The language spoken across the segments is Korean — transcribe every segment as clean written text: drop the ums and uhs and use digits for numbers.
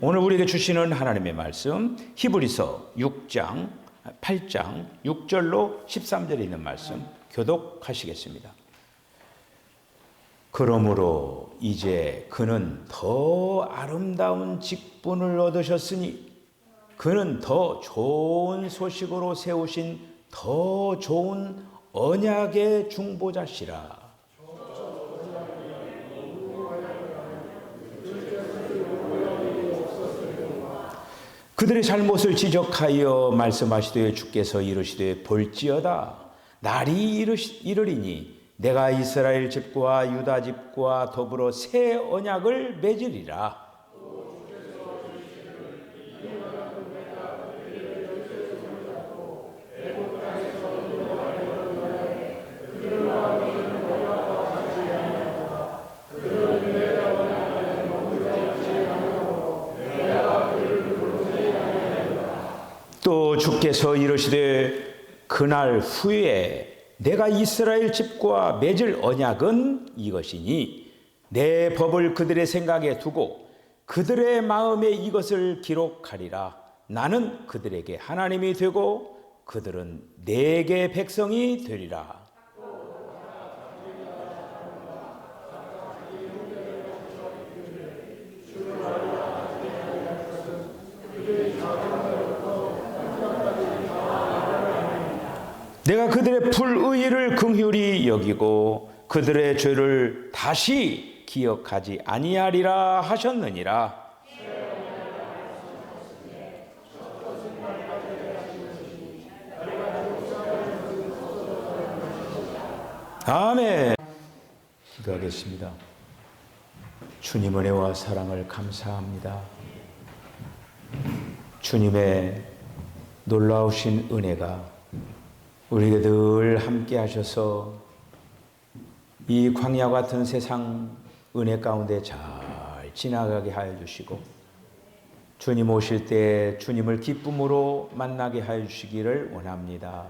오늘 우리에게 주시는 하나님의 말씀 히브리서 6장 8장 6절로 13절에 있는 말씀 교독하시겠습니다. 그러므로 이제 그는 더 아름다운 직분을 얻으셨으니 그는 더 좋은 소식으로 세우신 더 좋은 언약의 중보자시라. 그들의 잘못을 지적하여 말씀하시되 주께서 이르시되 볼지어다 날이 이르리니 내가 이스라엘 집과 유다 집과 더불어 새 언약을 맺으리라. 또 주께서 이르시되 그날 후에 내가 이스라엘 집과 맺을 언약은 이것이니 내 법을 그들의 생각에 두고 그들의 마음에 이것을 기록하리라. 나는 그들에게 하나님이 되고 그들은 내게 백성이 되리라. 내가 그들의 불의를 긍휼히 여기고 그들의 죄를 다시 기억하지 아니하리라 하셨느니라. 아멘. 기도하겠습니다. 주님 은혜와 사랑을 감사합니다. 주님의 놀라우신 은혜가 우리에게 늘 함께 하셔서 이 광야 같은 세상 은혜 가운데 잘 지나가게 하여 주시고 주님 오실 때 주님을 기쁨으로 만나게 하여 주시기를 원합니다.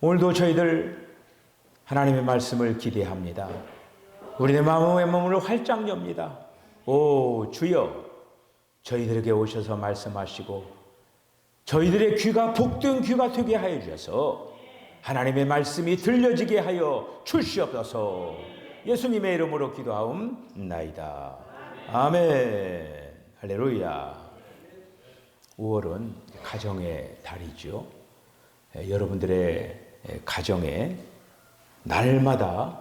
오늘도 저희들 하나님의 말씀을 기대합니다. 우리의 마음의 몸을 활짝 엽니다. 오 주여, 저희들에게 오셔서 말씀하시고 저희들의 귀가 복된 귀가 되게 하여 주셔서 하나님의 말씀이 들려지게 하여 주시옵소서. 예수님의 이름으로 기도하옵나이다. 아멘. 할렐루야. 5월은 가정의 달이죠. 여러분들의 가정에 날마다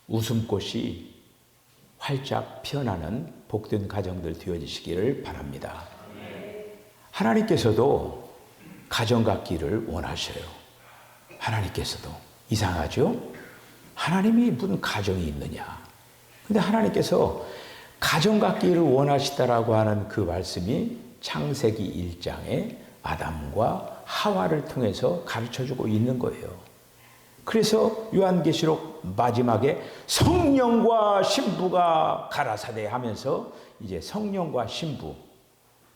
웃음꽃이 활짝 피어나는 복된 가정들 되어지시기를 바랍니다. 하나님께서도 가정 갖기를 원하셔요. 하나님께서도. 이상하죠? 하나님이 무슨 가정이 있느냐. 근데 하나님께서 가정 갖기를 원하시다라고 하는 그 말씀이 창세기 1장에 아담과 하와를 통해서 가르쳐주고 있는 거예요. 그래서 요한계시록 마지막에 성령과 신부가 가라사대 하면서 이제 성령과 신부,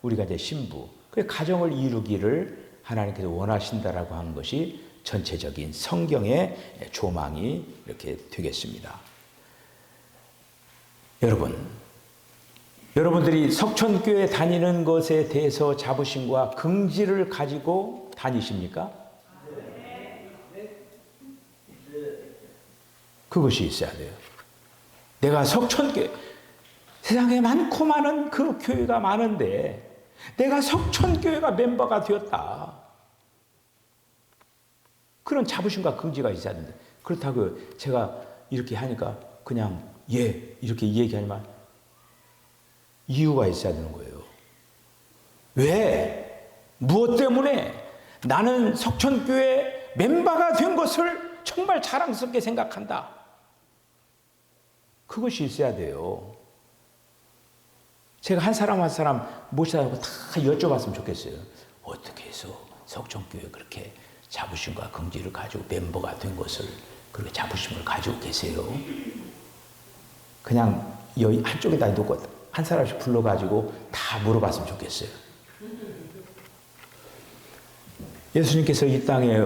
우리가 이제 신부, 그 가정을 이루기를 하나님께서 원하신다라고 하는 것이 전체적인 성경의 조망이 이렇게 되겠습니다. 여러분들이 석천교회 다니는 것에 대해서 자부심과 긍지를 가지고 다니십니까? 그것이 있어야 돼요. 내가 석천교회, 세상에 많고 많은 그 교회가 많은데 내가 석천교회가 멤버가 되었다. 그런 자부심과 긍지가 있어야 된다. 그렇다고 제가 이렇게 하니까 그냥 이렇게 얘기하지만 이유가 있어야 되는 거예요. 왜? 무엇 때문에? 나는 석천교회 멤버가 된 것을 정말 자랑스럽게 생각한다. 그것이 있어야 돼요. 제가 한 사람 한 사람 모시다가 다 여쭤봤으면 좋겠어요. 어떻게 해서 석천교회 그렇게 자부심과 긍지를 가지고 멤버가 된 것을 그렇게 자부심을 가지고 계세요? 그냥 여기 한쪽에다 놓고 한 사람씩 불러가지고 다 물어봤으면 좋겠어요. 예수님께서 이 땅에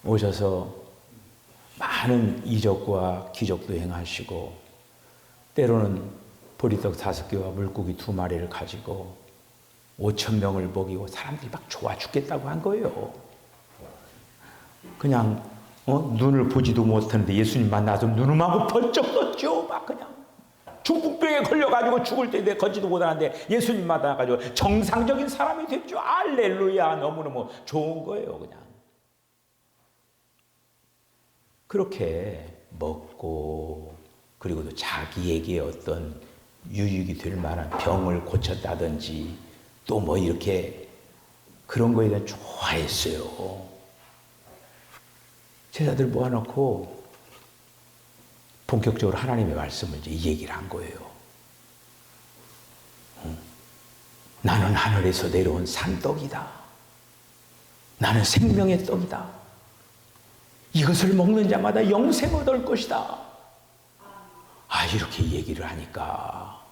오셔서 많은 이적과 기적도 행하시고 때로는 보리떡 5개와 물고기 2마리를 가지고 5천 명을 먹이고 사람들이 막 좋아 죽겠다고 한 거예요. 그냥 눈을 보지도 못하는데 예수님 만나서 눈을 번쩍 떴죠. 막 그냥 중풍병에 걸려가지고 죽을 때 걷지도 못하는데 예수님 만나가지고 정상적인 사람이 됐죠. 할렐루야. 너무너무 좋은 거예요. 그냥 그렇게 먹고, 그리고 또 자기에게 어떤 유익이 될 만한 병을 고쳤다든지 또 뭐 이렇게 그런 거에 대해 좋아했어요. 제자들 모아놓고 본격적으로 하나님의 말씀을 이제 이 얘기를 한 거예요. 나는 하늘에서 내려온 산떡이다. 나는 생명의 떡이다. 이것을 먹는 자마다 영생 얻을 것이다. 이렇게 얘기를 하니까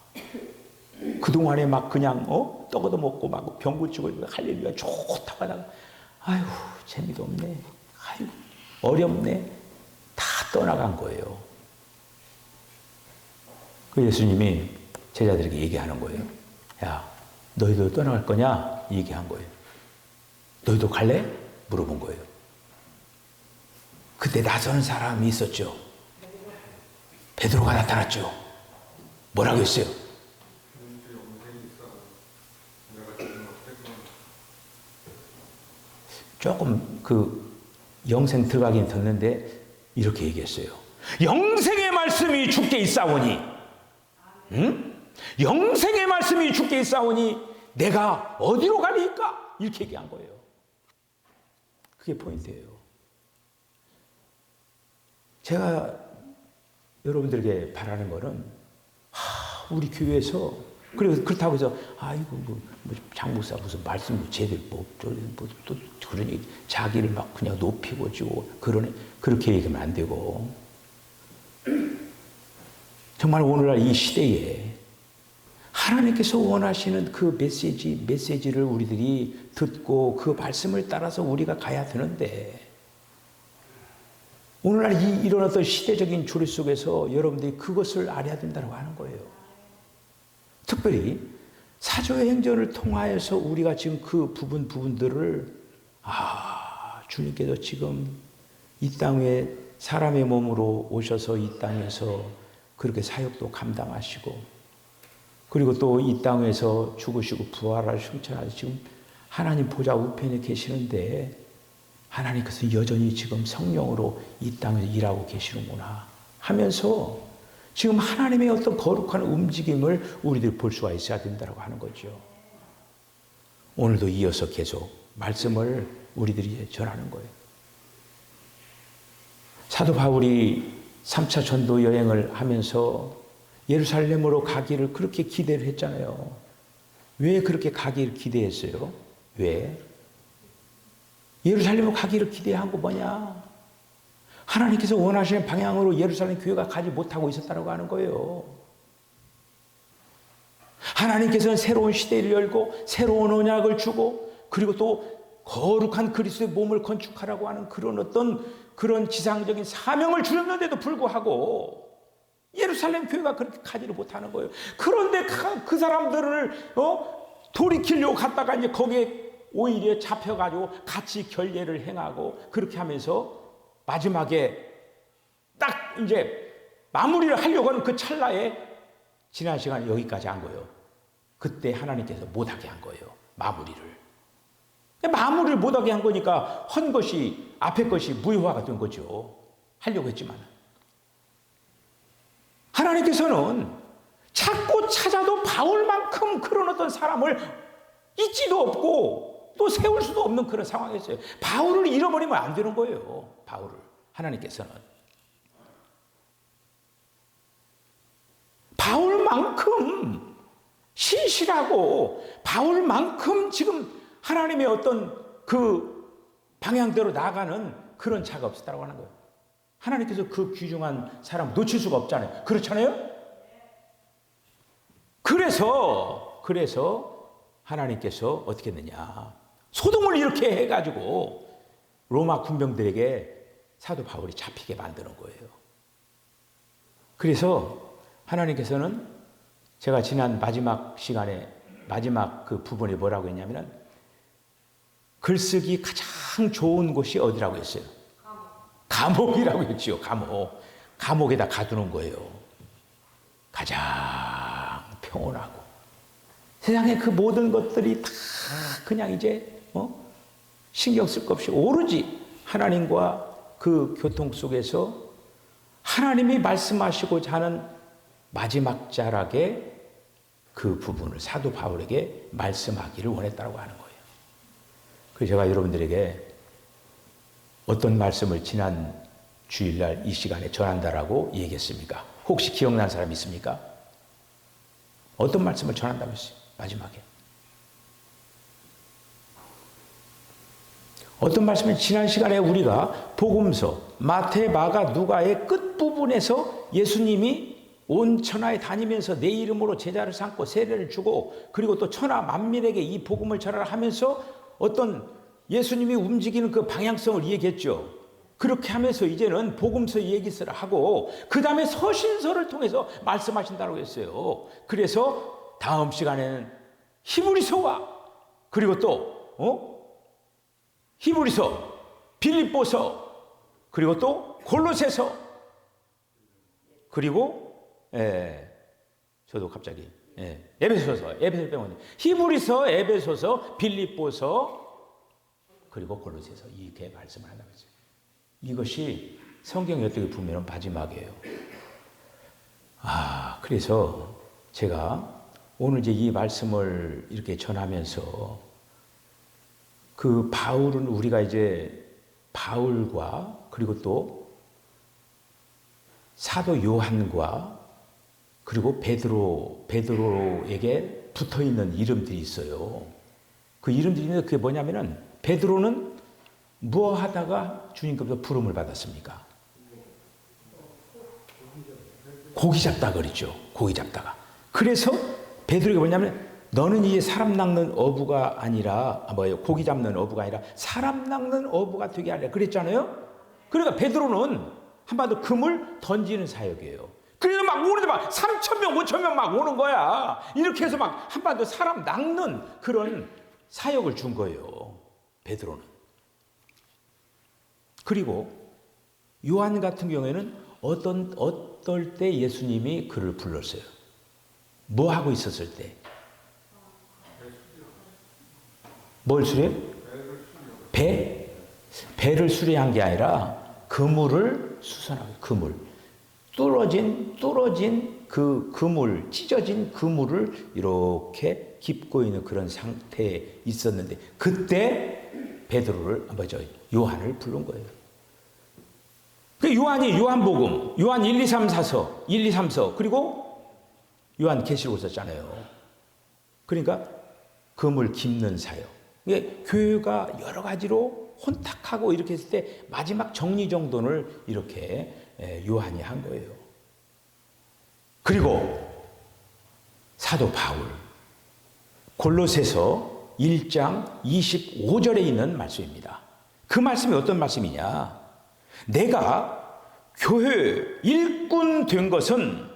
그동안에 막 그냥 떡 얻어 먹고 막 병 고치고 할렐루야 좋다고 하다가 아유 재미도 없네. 아유 어렵네. 다 떠나간 거예요. 그 예수님이 제자들에게 얘기하는 거예요. 야, 너희도 떠나갈 거냐? 얘기한 거예요. 너희도 갈래? 물어본 거예요. 그때 낯선 사람이 있었죠. 베드로가 나타났죠. 뭐라고 했어요? 조금 영생 들어가긴 됐는데 이렇게 얘기했어요. 영생의 말씀이 주께 있사오니, 영생의 말씀이 주께 있사오니 내가 어디로 가리까? 이렇게 얘기한 거예요. 그게 포인트예요. 제가 여러분들에게 바라는 거는 우리 교회에서 그렇다고 해서 아이고 장목사 무슨 말씀 제대로 또 그러니 자기를 막 그냥 높이고 지고 그렇게 얘기하면 안 되고, 정말 오늘날 이 시대에 하나님께서 원하시는 그 메시지를 우리들이 듣고 그 말씀을 따라서 우리가 가야 되는데, 오늘날 이런 어떤 시대적인 조리 속에서 여러분들이 그것을 알아야 된다고 하는 거예요. 특별히 사도의 행전을 통하여서 우리가 지금 그 부분들을 주님께서 지금 이 땅에 사람의 몸으로 오셔서 이 땅에서 그렇게 사역도 감당하시고, 그리고 또 이 땅에서 죽으시고 부활하시고 지금 하나님 보좌 우편에 계시는데 하나님께서 여전히 지금 성령으로 이 땅에서 일하고 계시는구나 하면서 지금 하나님의 어떤 거룩한 움직임을 우리들이 볼 수가 있어야 된다고 하는 거죠. 오늘도 이어서 계속 말씀을 우리들이 전하는 거예요. 사도 바울이 3차 전도 여행을 하면서 예루살렘으로 가기를 그렇게 기대를 했잖아요. 왜 그렇게 가기를 기대했어요? 왜? 예루살렘으로 가기를 기대한 거 뭐냐? 하나님께서 원하시는 방향으로 예루살렘 교회가 가지 못하고 있었다고 하는 거예요. 하나님께서는 새로운 시대를 열고 새로운 언약을 주고, 그리고 또 거룩한 그리스도의 몸을 건축하라고 하는 그런 지상적인 사명을 주셨는데도 불구하고 예루살렘 교회가 그렇게 가지를 못하는 거예요. 그런데 그 사람들을 돌이키려고 갔다가 이제 거기에 오히려 잡혀가지고 같이 결례를 행하고 그렇게 하면서 마지막에 딱 이제 마무리를 하려고 하는 그 찰나에 지난 시간에 여기까지 한 거예요. 그때 하나님께서 못하게 한 거예요. 마무리를 못하게 한 거니까 헌 것이, 앞에 것이 무효화가 된 거죠. 하려고 했지만 하나님께서는 찾고 찾아도 바울만큼 그런 어떤 사람을 잊지도 없고 또 세울 수도 없는 그런 상황이었어요. 바울을 잃어버리면 안 되는 거예요. 바울을 하나님께서는 바울만큼 신실하고 바울만큼 지금 하나님의 어떤 그 방향대로 나아가는 그런 자가 없었다고 하는 거예요. 하나님께서 그 귀중한 사람 놓칠 수가 없잖아요. 그렇잖아요? 그래서 하나님께서 어떻게 했느냐, 소동을 이렇게 해가지고 로마 군병들에게 사도 바울이 잡히게 만드는 거예요. 그래서 하나님께서는 제가 지난 마지막 시간에 마지막 그 부분에 뭐라고 했냐면은 글쓰기 가장 좋은 곳이 어디라고 했어요? 감옥이라고 했지요. 감옥에다 가두는 거예요. 가장 평온하고 세상의 그 모든 것들이 다 그냥 이제 신경 쓸 것 없이 오로지 하나님과 그 교통 속에서 하나님이 말씀하시고자 하는 마지막 자락의 그 부분을 사도 바울에게 말씀하기를 원했다고 하는 거예요. 그래서 제가 여러분들에게 어떤 말씀을 지난 주일날 이 시간에 전한다라고 얘기했습니까? 혹시 기억난 사람 있습니까? 어떤 말씀을 전한다고 했어요? 마지막에. 어떤 말씀은 지난 시간에 우리가 복음서 마태, 마가, 누가의 끝부분에서 예수님이 온 천하에 다니면서 내 이름으로 제자를 삼고 세례를 주고 그리고 또 천하 만민에게 이 복음을 전하라 하면서 어떤 예수님이 움직이는 그 방향성을 얘기했죠. 그렇게 하면서 이제는 복음서 얘기를 하고 그 다음에 서신서를 통해서 말씀하신다고 했어요. 그래서 다음 시간에는 히브리서와 그리고 또 히브리서, 빌립보서 그리고 또 골로새서 그리고 저도 갑자기 에베소서 빼고는 히브리서, 에베소서, 빌립보서 그리고 골로새서 이렇게 말씀을 한다고 했어요. 이것이 성경에 어떻게 보면 마지막이에요. 그래서 제가 오늘 이제 이 말씀을 이렇게 전하면서 그 바울은 우리가 이제 바울과 그리고 또 사도 요한과 그리고 베드로에게 붙어 있는 이름들이 있어요. 그 이름들이 있는데 그게 뭐냐면은 베드로는 뭐 하다가 주님께서 부름을 받았습니까? 고기 잡다 그랬죠. 고기 잡다가. 그래서 베드로가 뭐냐면 너는 이제 사람 낚는 어부가 아니라 고기 잡는 어부가 아니라 사람 낚는 어부가 되게 하려 그랬잖아요. 그러니까 베드로는 한마디로 금을 던지는 사역이에요. 그래서 막 오는데 막 3,000명, 5,000명 막 오는 거야. 이렇게 해서 막 한마디로 사람 낚는 그런 사역을 준 거예요. 베드로는. 그리고 요한 같은 경우에는 어떨 때 예수님이 그를 불렀어요. 뭐 하고 있었을 때? 뭘 수리해? 배를 수리한 게 아니라 그물을 수선하고 그물. 뚫어진 그 그물, 찢어진 그물을 이렇게 깁고 있는 그런 상태에 있었는데 그때 요한을 부른 거예요. 그 요한이 요한복음, 요한 1, 2, 3, 4서, 1, 2, 3서 그리고 요한 계시록 썼잖아요. 그러니까 그물 깁는 사역. 이게 교회가 여러 가지로 혼탁하고 이렇게 했을 때 마지막 정리정돈을 이렇게 요한이 한 거예요. 그리고 사도 바울 골로새서 1장 25절에 있는 말씀입니다. 그 말씀이 어떤 말씀이냐? 내가 교회 일꾼 된 것은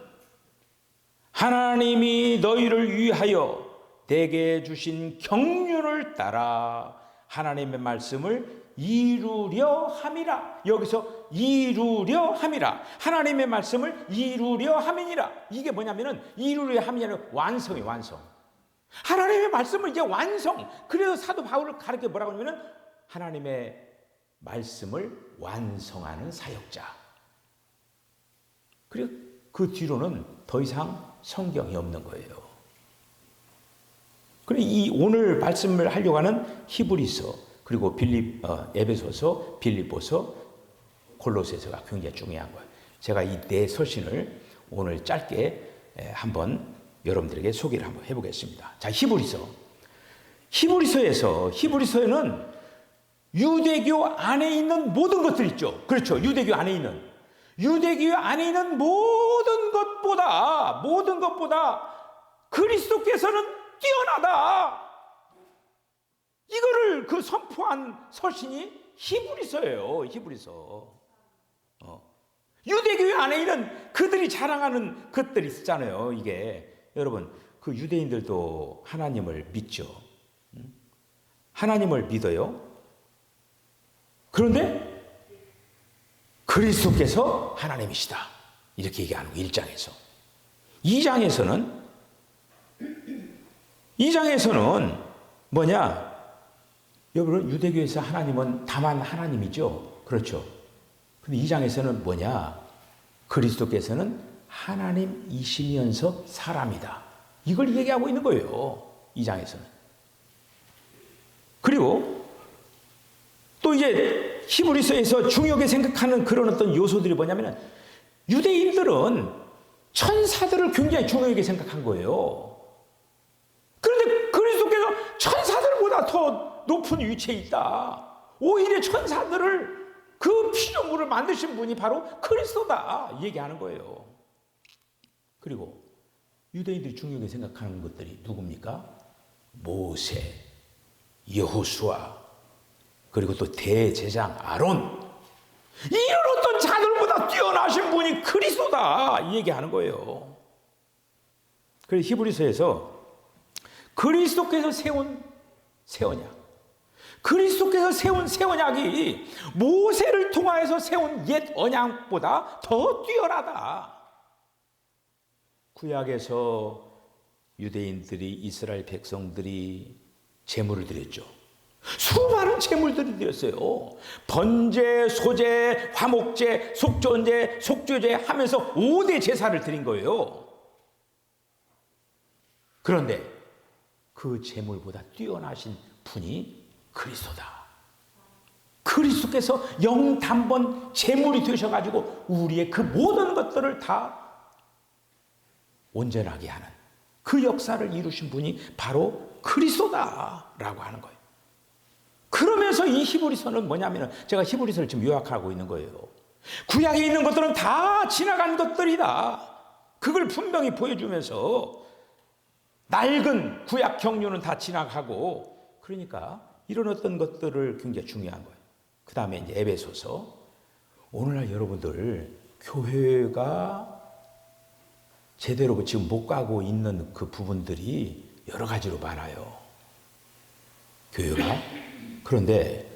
하나님이 너희를 위하여 내게 주신 경륜을 따라 하나님의 말씀을 이루려 함이라. 여기서 이루려 함이라. 하나님의 말씀을 이루려 함이니라. 이게 뭐냐면은 이루려 함이냐는 완성이 완성. 하나님의 말씀을 이제 완성. 그래서 사도 바울을 가르쳐 뭐라고 하냐면은 하나님의 말씀을 완성하는 사역자. 그리고 그 뒤로는 더 이상 성경이 없는 거예요. 그리고 이 오늘 말씀을 하려고 하는 히브리서 그리고 에베소서, 빌립보서, 골로새서가 굉장히 중요한 거예요. 제가 이 네 서신을 오늘 짧게 한번 여러분들에게 소개를 한번 해보겠습니다. 자, 히브리서에는 유대교 안에 있는 모든 것들 있죠. 그렇죠. 유대교 안에 있는 모든 것보다 그리스도께서는 뛰어나다. 이거를 선포한 서신이 히브리서예요. 히브리서. 유대교 안에 있는 그들이 자랑하는 것들이 있잖아요. 이게 여러분, 그 유대인들도 하나님을 믿죠. 하나님을 믿어요. 그런데 그리스도께서 하나님이시다. 이렇게 얘기하는 거예요. 1장에서. 2장에서는 뭐냐? 여러분, 유대교에서 하나님은 다만 하나님이죠. 그렇죠. 근데 2장에서는 뭐냐? 그리스도께서는 하나님이시면서 사람이다. 이걸 얘기하고 있는 거예요. 2장에서는. 그리고 또 이제 히브리서에서 중요하게 생각하는 그런 어떤 요소들이 뭐냐면, 유대인들은 천사들을 굉장히 중요하게 생각한 거예요. 그런데 그리스도께서 천사들보다 더 높은 위치에 있다. 오히려 천사들을 그 피조물을 만드신 분이 바로 그리스도다 얘기하는 거예요. 그리고 유대인들이 중요하게 생각하는 것들이 누굽니까? 모세, 여호수아, 그리고 또 대제사장 아론, 이런 어떤 자들보다 뛰어나신 분이 그리스도다 얘기하는 거예요. 그래서 히브리서에서 그리스도께서 세운 새 언약, 그리스도께서 세운 새 언약이 모세를 통하여서 세운 옛 언약보다 더 뛰어나다. 구약에서 유대인들이, 이스라엘 백성들이 제물을 드렸죠. 수많은 제물들을 드렸어요. 번제, 소제, 화목제, 속전제, 속죄제 하면서 5대 제사를 드린 거예요. 그런데 그 제물보다 뛰어나신 분이 그리스도다. 그리스도께서 영단번 제물이 되셔가지고 우리의 그 모든 것들을 다 온전하게 하는 그 역사를 이루신 분이 바로 그리스도다라고 하는 거예요. 그러면서 이 히브리서는 뭐냐면, 제가 히브리서를 지금 요약하고 있는 거예요. 구약에 있는 것들은 다 지나간 것들이다. 그걸 분명히 보여주면서 낡은 구약 경륜은 다 지나가고, 그러니까 이런 어떤 것들을 굉장히 중요한 거예요. 그 다음에 이제 에베소서. 오늘날 여러분들 교회가 제대로 지금 못 가고 있는 그 부분들이 여러 가지로 많아요. 교회가. 그런데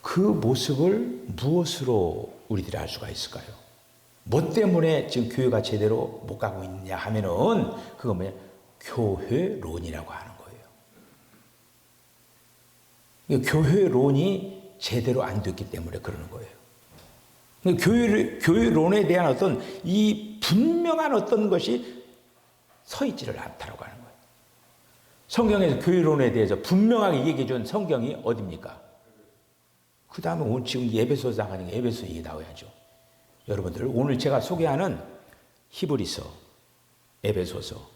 그 모습을 무엇으로 우리들이 알 수가 있을까요? 뭐 때문에 지금 교회가 제대로 못 가고 있느냐 하면은 그거 뭐냐? 교회론이라고 하는 거예요. 교회론이 제대로 안 됐기 때문에 그러는 거예요. 교회론에 대한 어떤 이 분명한 어떤 것이 서 있지를 않다라고 하는 거예요. 성경에서 교회론에 대해서 분명하게 얘기해 준 성경이 어디입니까? 그 다음에 오늘 지금 에베소서 나가니까 에베소 얘기 나와야죠. 여러분들, 오늘 제가 소개하는 히브리서, 에베소서,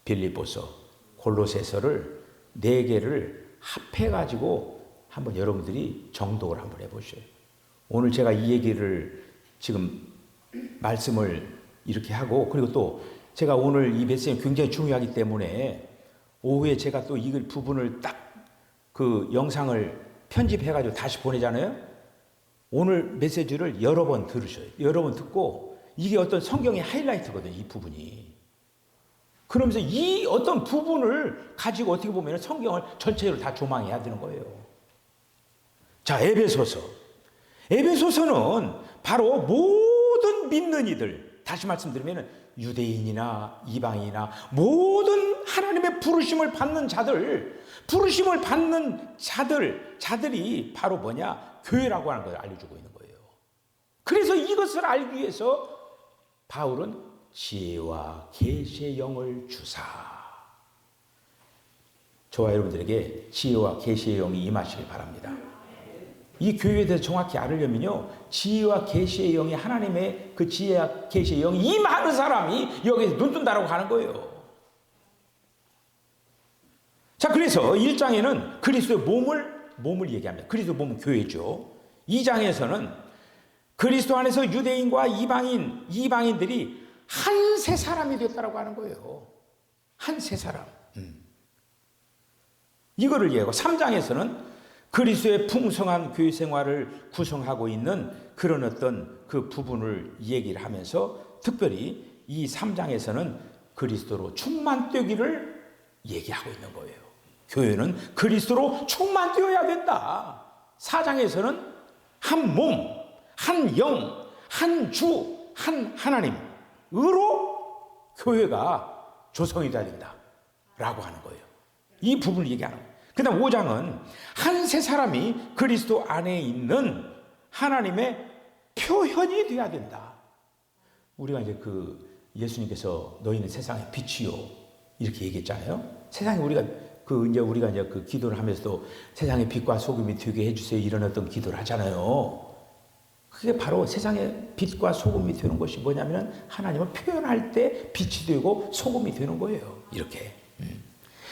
빌립보서, 골로새서를 4개를 합해가지고 한번 여러분들이 정독을 한번 해보셔요. 오늘 제가 이 얘기를 지금 말씀을 이렇게 하고, 그리고 또 제가 오늘 이 메시지가 굉장히 중요하기 때문에 오후에 제가 또 이 부분을 딱 그 영상을 편집해가지고 다시 보내잖아요. 오늘 메시지를 여러 번 들으셔요. 여러 번 듣고, 이게 어떤 성경의 하이라이트거든요, 이 부분이. 그러면서 이 어떤 부분을 가지고 어떻게 보면 성경을 전체를 다 조망해야 되는 거예요. 자, 에베소서. 에베소서는 바로 모든 믿는 이들, 다시 말씀드리면 유대인이나 이방인이나 모든 하나님의 부르심을 받는 자들, 부르심을 받는 자들이 바로 뭐냐? 교회라고 하는 걸 알려주고 있는 거예요. 그래서 이것을 알기 위해서 바울은 지혜와 계시의 영을 주사. 저와 여러분들에게 지혜와 계시의 영이 임하시길 바랍니다. 이 교회에 대해서 정확히 알으려면요, 지혜와 계시의 영이, 하나님의 그 지혜와 계시의 영이 임하는 사람이 여기서 눈 뜬다라고 하는 거예요. 자, 그래서 1장에는 그리스도의 몸을 얘기합니다. 그리스도의 몸은 교회죠. 2장에서는 그리스도 안에서 유대인과 이방인들이 한 세 사람이 됐다라고 하는 거예요. 한 세 사람. 이거를 얘기하고, 3장에서는 그리스도의 풍성한 교회 생활을 구성하고 있는 그런 어떤 그 부분을 얘기를 하면서, 특별히 이 3장에서는 그리스도로 충만되기를 얘기하고 있는 거예요. 교회는 그리스도로 충만되어야 된다. 4장에서는 한 몸, 한 영, 한 주, 한 하나님으로 교회가 조성이 되어야 된다 라고 하는 거예요. 이 부분을 얘기하는 거예요. 그 다음 5장은 한 세 사람이 그리스도 안에 있는 하나님의 표현이 돼야 된다. 우리가 이제 예수님께서 너희는 세상의 빛이요 이렇게 얘기했잖아요. 세상에 우리가 그 기도를 하면서도 세상의 빛과 소금이 되게 해주세요 이런 어떤 기도를 하잖아요. 그게 바로 세상의 빛과 소금이 되는 것이 뭐냐면 하나님을 표현할 때 빛이 되고 소금이 되는 거예요. 이렇게.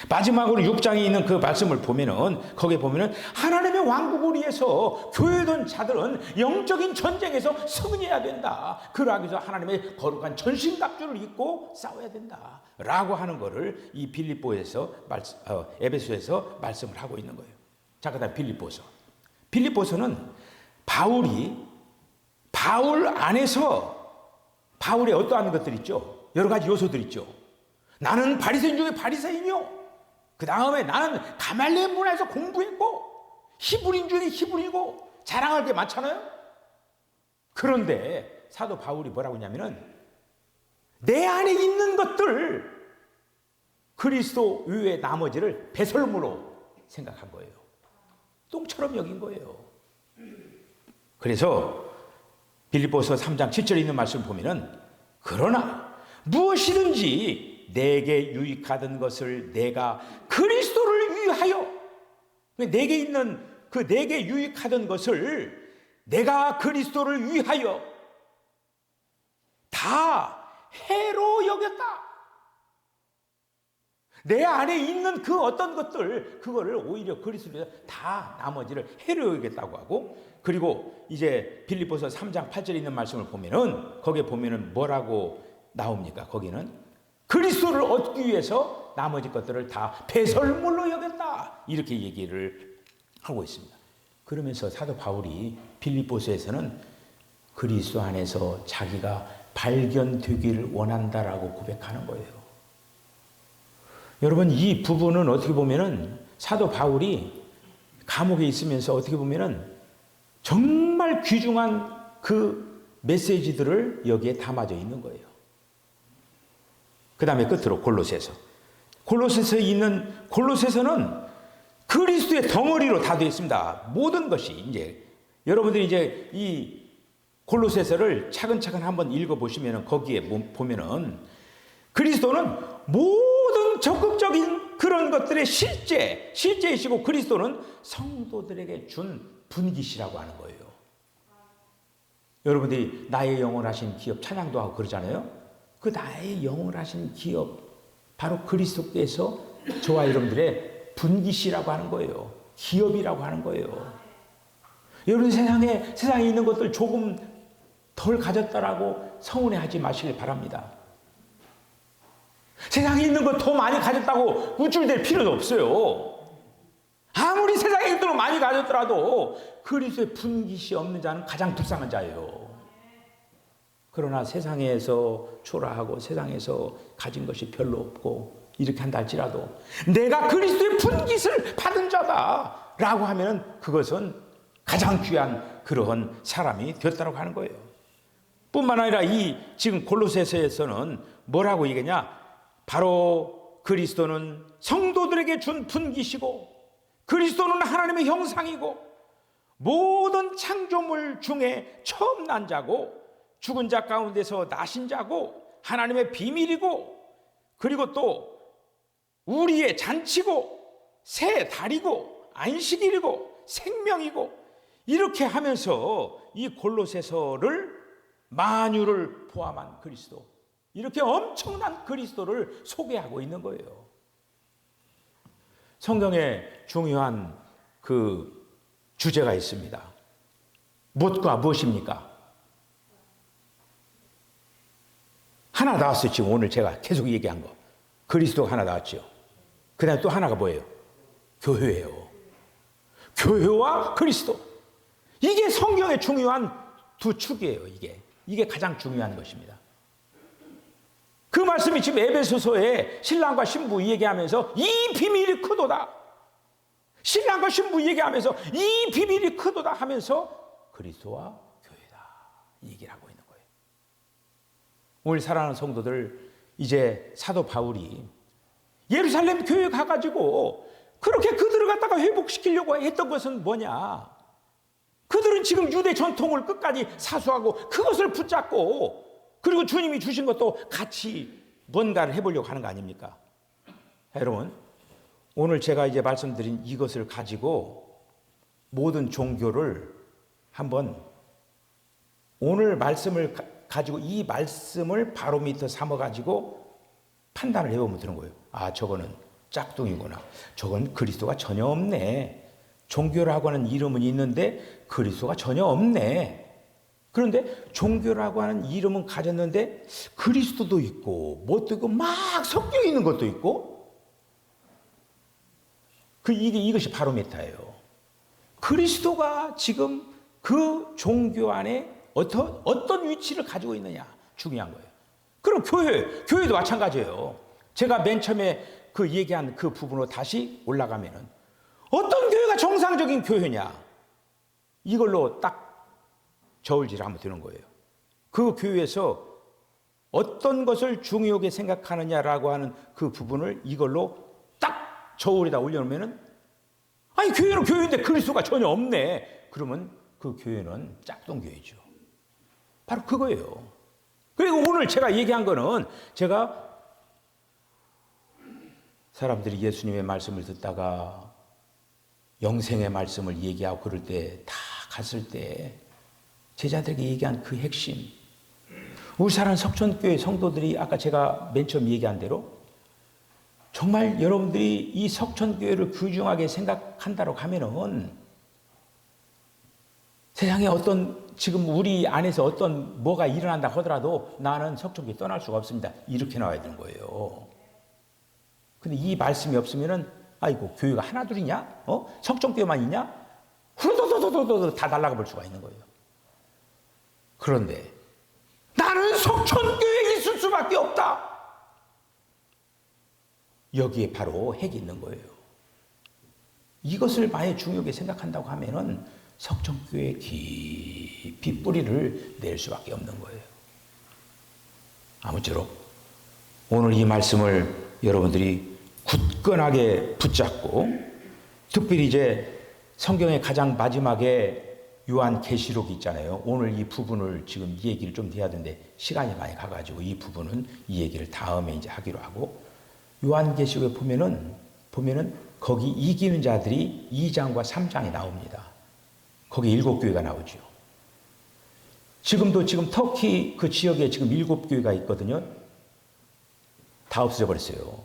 마지막으로 6장에 있는 그 말씀을 보면은 거기에 보면은 하나님의 왕국을 위해서 교회던 자들은 영적인 전쟁에서 승리해야 된다. 그러기 위해서 하나님의 거룩한 전신갑주를 입고 싸워야 된다. 라고 하는 것을 이 에베소에서 말씀을 하고 있는 거예요. 자, 그다음 빌립보서. 빌립보서는 바울 안에서 바울의 어떠한 것들 있죠. 여러 가지 요소들 있죠. 나는 바리새인 중에 바리새인이요. 그 다음에 나는 가말리엘 문화에서 공부했고 히브리인 중에 히브리이고 자랑할 게 많잖아요. 그런데 사도 바울이 뭐라고 했냐면은 내 안에 있는 것들 그리스도 외의 나머지를 배설물로 생각한 거예요. 똥처럼 여긴 거예요. 그래서 빌립보서 3장 7절에 있는 말씀 보면은 그러나 무엇이든지 내게 유익하던 것을 내가 그리스도를 위하여 내게 있는 내게 유익하던 것을 내가 그리스도를 위하여 다 해로 여겼다. 내 안에 있는 그 어떤 것들 그거를 오히려 그리스도를 위해서 다 나머지를 해로 여겼다고 하고 그리고 이제 빌립보서 3장 8절에 있는 말씀을 보면은 거기에 보면은 뭐라고 나옵니까? 거기는 그리스도를 얻기 위해서 나머지 것들을 다 배설물로 여겼다. 이렇게 얘기를 하고 있습니다. 그러면서 사도 바울이 빌립보서에서는 그리스도 안에서 자기가 발견되기를 원한다라고 고백하는 거예요. 여러분 이 부분은 어떻게 보면은 사도 바울이 감옥에 있으면서 어떻게 보면은 정말 귀중한 그 메시지들을 여기에 담아져 있는 거예요. 그 다음에 끝으로 골로새서는 그리스도의 덩어리로 다 되어 있습니다. 모든 것이 이제 여러분들이 이제 이 골로새서를 차근차근 한번 읽어보시면 거기에 보면은 그리스도는 모든 적극적인 그런 것들의 실제이시고 그리스도는 성도들에게 준 분깃이라고 하는 거예요. 여러분들이 나의 영원하신 기업 찬양도 하고 그러잖아요. 그 나의 영원하신 기업 바로 그리스도께서 저와 여러분들의 분깃이라고 하는 거예요. 기업이라고 하는 거예요. 여러분 세상에 있는 것들 조금 덜 가졌다라고 서운해하지 마시길 바랍니다. 세상에 있는 것 더 많이 가졌다고 우쭐댈 필요도 없어요. 아무리 세상에 있는 걸 많이 가졌더라도 그리스도의 분깃이 없는 자는 가장 불쌍한 자예요. 그러나 세상에서 초라하고 세상에서 가진 것이 별로 없고 이렇게 한다 할지라도 내가 그리스도의 분깃을 받은 자다라고 하면 그것은 가장 귀한 그러한 사람이 되었다고 하는 거예요. 뿐만 아니라 이 지금 골로새서에서는 뭐라고 얘기하냐? 바로 그리스도는 성도들에게 준 분깃이고 그리스도는 하나님의 형상이고 모든 창조물 중에 처음 난 자고 죽은 자 가운데서 나신 자고 하나님의 비밀이고 그리고 또 우리의 잔치고 새 달이고 안식일이고 생명이고 이렇게 하면서 이 골로새서를 만유를 포함한 그리스도 이렇게 엄청난 그리스도를 소개하고 있는 거예요. 성경에 중요한 그 주제가 있습니다. 무엇과 무엇입니까? 하나 나왔어요. 지금 오늘 제가 계속 얘기한 거. 그리스도가 하나 나왔죠. 그 다음에 또 하나가 뭐예요? 교회예요. 교회와 그리스도. 이게 성경의 중요한 두 축이에요. 이게 가장 중요한 것입니다. 그 말씀이 지금 에베소서에 신랑과 신부 얘기하면서 이 비밀이 크도다. 신랑과 신부 얘기하면서 이 비밀이 크도다 하면서 그리스도와 교회다 얘기를 하고 있는 거예요. 오늘 사랑하는 성도들, 이제 사도 바울이 예루살렘 교회 가가지고 그렇게 그들을 갖다가 회복시키려고 했던 것은 뭐냐? 그들은 지금 유대 전통을 끝까지 사수하고 그것을 붙잡고 그리고 주님이 주신 것도 같이 뭔가를 해보려고 하는 거 아닙니까? 여러분, 오늘 제가 이제 말씀드린 이것을 가지고 모든 종교를 한번 오늘 말씀을 가지고 이 말씀을 바로미터 삼아가지고 판단을 해보면 되는 거예요. 아, 저거는 짝퉁이구나. 저건 그리스도가 전혀 없네. 종교라고 하는 이름은 있는데 그리스도가 전혀 없네. 그런데 종교라고 하는 이름은 가졌는데 그리스도도 있고 뭣도 있고 막 섞여 있는 것도 있고 이것이 바로미터예요. 그리스도가 지금 그 종교 안에 어떤 위치를 가지고 있느냐 중요한 거예요. 그럼 교회도 마찬가지예요. 제가 맨 처음에 그 얘기한 그 부분으로 다시 올라가면은 어떤 교회가 정상적인 교회냐 이걸로 딱 저울질을 하면 되는 거예요. 그 교회에서 어떤 것을 중요하게 생각하느냐라고 하는 그 부분을 이걸로 딱 저울에다 올려놓으면은 아니 교회는 교회인데 그리스도가 전혀 없네. 그러면 그 교회는 짝퉁교회죠. 바로 그거예요. 그리고 오늘 제가 얘기한 거는 제가 사람들이 예수님의 말씀을 듣다가 영생의 말씀을 얘기하고 그럴 때 다 갔을 때 제자들에게 얘기한 그 핵심, 우리 사랑하는 석천교회 성도들이 아까 제가 맨 처음 얘기한 대로 정말 여러분들이 이 석천교회를 귀중하게 생각한다고 하면은 세상에 지금 우리 안에서 뭐가 일어난다 하더라도 나는 석천교회 떠날 수가 없습니다. 이렇게 나와야 되는 거예요. 근데 이 말씀이 없으면은 아이고 교회가 하나둘이냐? 석천교회만 있냐? 후루도도도도도 다 날아가 볼 수가 있는 거예요. 그런데 나는 석천교회에 있을 수밖에 없다. 여기에 바로 핵이 있는 거예요. 이것을 만약 중요하게 생각한다고 하면은 석천교회에 깊이 뿌리를 낼 수밖에 없는 거예요. 아무쪼록 오늘 이 말씀을 여러분들이 굳건하게 붙잡고 특별히 이제 성경의 가장 마지막에 요한계시록이 있잖아요. 오늘 이 부분을 지금 이 얘기를 좀 해야 되는데 시간이 많이 가가지고 이 부분은 이 얘기를 다음에 이제 하기로 하고 요한계시록에 보면은 거기 이기는 자들이 2장과 3장이 나옵니다. 거기 7교회가 나오죠. 지금 터키 그 지역에 지금 7교회가 있거든요. 다 없어져 버렸어요.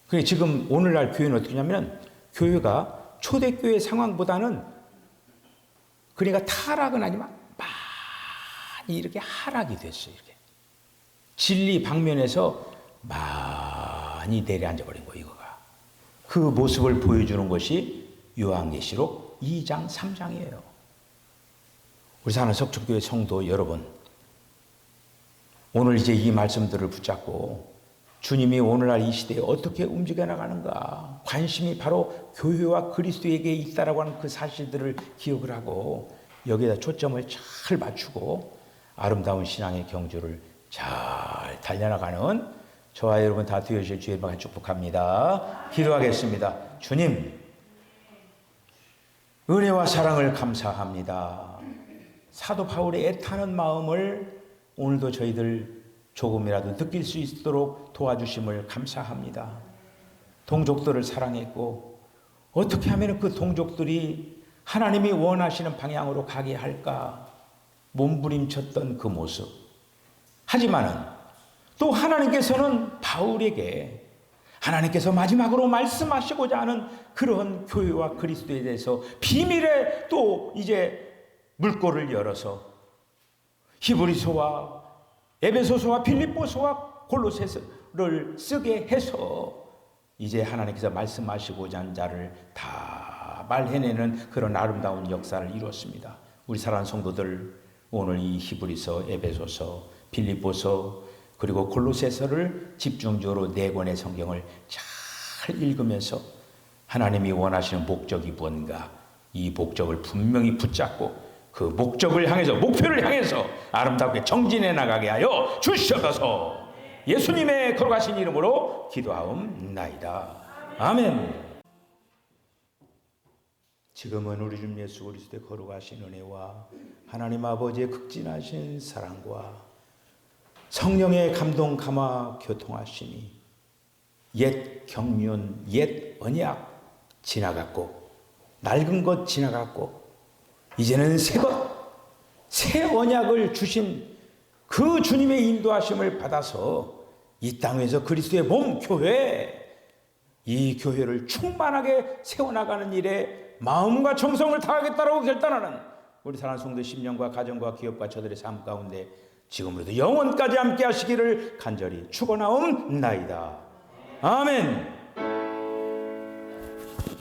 그게 지금 오늘날 교회는 어떻게 하냐면 교회가 초대교회 상황보다는 그러니까 타락은 아니지만 많이 이렇게 하락이 됐어요. 이렇게 진리 방면에서 많이 내려앉아 버린 거예요. 이거가 그 모습을 보여주는 것이 요한계시록 2장 3장이에요. 우리 사는 석천교회 성도 여러분, 오늘 이제 이 말씀들을 붙잡고 주님이 오늘날 이 시대에 어떻게 움직여 나가는가 관심이 바로 교회와 그리스도에게 있다라고 하는 그 사실들을 기억을 하고 여기에다 초점을 잘 맞추고 아름다운 신앙의 경주를 잘 달려나가는 저와 여러분 다 되어주실 주의 이름으로 축복합니다. 기도하겠습니다. 주님, 은혜와 사랑을 감사합니다. 사도 바울의 애타는 마음을 오늘도 저희들 조금이라도 느낄 수 있도록 도와주심을 감사합니다. 동족들을 사랑했고 어떻게 하면 그 동족들이 하나님이 원하시는 방향으로 가게 할까 몸부림쳤던 그 모습. 하지만은 또 하나님께서는 바울에게 하나님께서 마지막으로 말씀하시고자 하는 그런 교회와 그리스도에 대해서 비밀의 또 이제 물꼬를 열어서 히브리서와 에베소서와 빌립보서와 골로새서를 쓰게 해서 이제 하나님께서 말씀하시고자 한 자를 다 말해내는 그런 아름다운 역사를 이루었습니다. 우리 사랑하는 성도들 오늘 이 히브리서, 에베소서, 빌립보서 그리고 골로새서를 집중적으로 네 권의 성경을 잘 읽으면서 하나님이 원하시는 목적이 뭔가 이 목적을 분명히 붙잡고 그 목적을 향해서 목표를 향해서 아름답게 정진해 나가게 하여 주시옵소서. 예수님의 거룩하신 이름으로 기도하옵나이다. 아멘. 지금은 우리 주 예수 그리스도의 거룩하신 은혜와 하나님 아버지의 극진하신 사랑과 성령의 감동 감화 교통하심이 옛 경륜 옛 언약 지나갔고 낡은 것 지나갔고 이제는 새 언약을 주신 그 주님의 인도하심을 받아서 이 땅에서 그리스도의 몸 교회, 이 교회를 충만하게 세워나가는 일에 마음과 정성을 다하겠다라고 결단하는 우리 사랑하는 성도 심령과 가정과 기업과 저들의 삶 가운데 지금으로도 영원까지 함께 하시기를 간절히 축원하옵나이다. 아멘.